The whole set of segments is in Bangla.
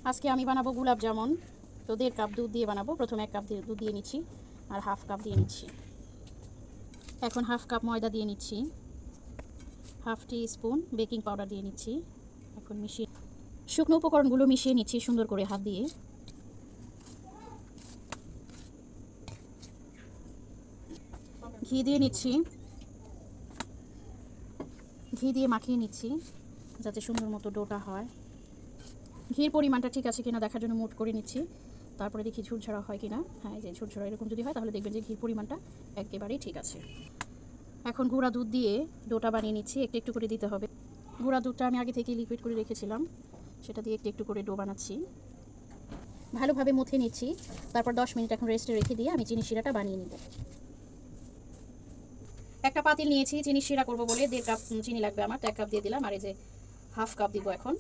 আজকে আমি বানাবো গোলাপ জামুন। তো 1.5 কাপ দুধ দিয়ে বানাবো। প্রথমে 1 কাপ দুধ দিয়ে নিচ্ছি আর 1/2 কাপ দিয়ে নিচ্ছি। এখন 1/2 কাপ ময়দা দিয়ে নিচ্ছি, 1/2 টিস্পুন বেকিং পাউডার দিয়ে নিচ্ছি। এখন মিশিয়ে শুকনো উপকরণগুলো মিশিয়ে নিচ্ছি সুন্দর করে হাত দিয়ে। ঘি দিয়ে নিচ্ছি, ঘি দিয়ে মাখিয়ে নিচ্ছি যাতে সুন্দর মতো ডোটা হয়। ঘির পরিমাণটা ঠিক আছে কিনা দেখার জন্য মোট করে নিচ্ছি, তারপরে দেখি ঝুরঝরা হয় কিনা। হ্যাঁ, এই যে ঝুরঝরা এরকম যদি হয় তাহলে দেখবেন যে ঘির পরিমাণটা একেবারেই ঠিক আছে। এখন গুঁড়া দুধ দিয়ে ডোটা বানিয়ে নিচ্ছি। একটু একটু করে দিতে হবে। গুঁড়া দুধটা আমি আগে থেকে লিকুইড করে রেখেছিলাম, সেটা দিয়ে একটু একটু করে ডো বানাচ্ছি। ভালোভাবে মুথে নিচ্ছি, তারপর 10 মিনিট এখন রেস্টে রেখে দিয়ে আমি চিনি শিরাটা বানিয়ে নিব। একটা পাতিল নিয়েছি, চিনি শিরা করবো বলে 1.5 কাপ চিনি লাগবে আমার, তো 1 কাপ দিয়ে দিলাম। আর এই যে 1/2 কাপ দিব। এখন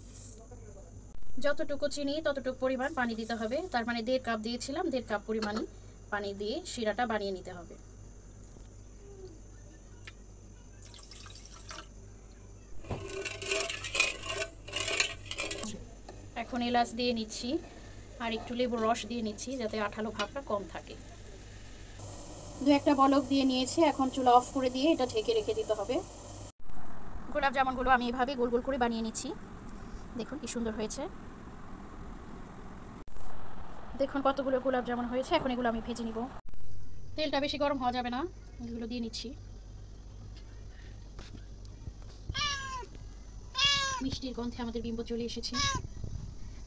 যতটুকু চিনি ততটুকু পরিমাণ পানি দিতে হবে। তার মানে 1.5 কাপ দিয়েছিলাম, 1.5 কাপ পরিমাণ পানি দিয়ে শিরাটা বানিয়ে নিতে হবে। এখন এলাচ দিয়ে নিচ্ছি আর একটু লেবুর রস দিয়ে নিচ্ছি যাতে আঠালো ভাবটা কম থাকে। 2-1টা বলক দিয়ে নিয়েছি। এখন চুলা অফ করে দিয়ে এটা ঢেকে রেখে দিতে হবে। গোলাপ জামুনগুলো আমি এভাবে গোল গোল করে বানিয়ে নিচ্ছি। দেখুন কি সুন্দর হয়েছে। দেখুন কতগুলো গোলাপ জামুন হয়েছে। এখন এগুলো আমি ভেজে নিব। তেলটা বেশি গরম হওয়া যাবে না। এগুলো দিয়ে নিচ্ছি। মিষ্টির গন্ধে আমাদের বিম্ব চলে এসেছে।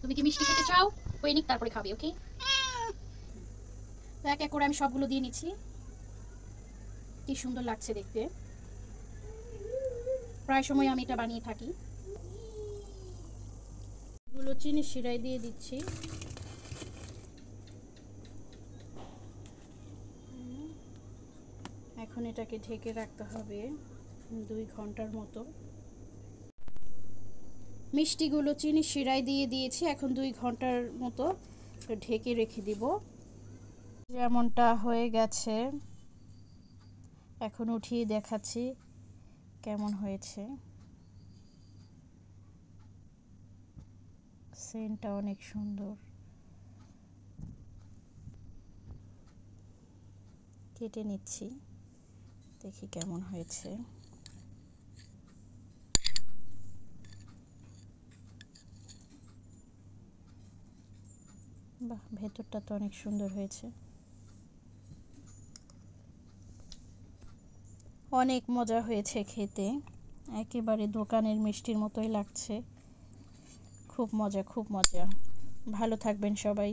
তুমি কি মিষ্টি খেতে চাও? ওই নিক, তারপরে খাবে। ওকে, তো এক এক করে আমি সবগুলো দিয়ে নিচ্ছি। কি সুন্দর লাগছে দেখতে। প্রায় সময় আমি এটা বানিয়ে থাকি। এগুলো চিনি শিরায় দিয়ে দিচ্ছি। এখন এটাকে ঢেকে রাখতে হবে 2 ঘন্টার মতো। মিষ্টিগুলো চিনি শিরায় দিয়ে দিয়েছি। এখন 2 ঘন্টার মতো ঢেকে রেখে দিব। যেমনটা হয়ে গেছে, এখন উঠিয়ে দেখাচ্ছি কেমন হয়েছে। সেন্টটা অনেক সুন্দর। কেটে নিচ্ছি, দেখি কেমন হয়েছে। বাহ, ভেতরটা তো অনেক সুন্দর হয়েছে। অনেক মজা হয়েছে খেতে, একেবারে দোকানের মিষ্টির মতোই লাগছে। খুব মজা, খুব মজা। ভালো থাকবেন সবাই।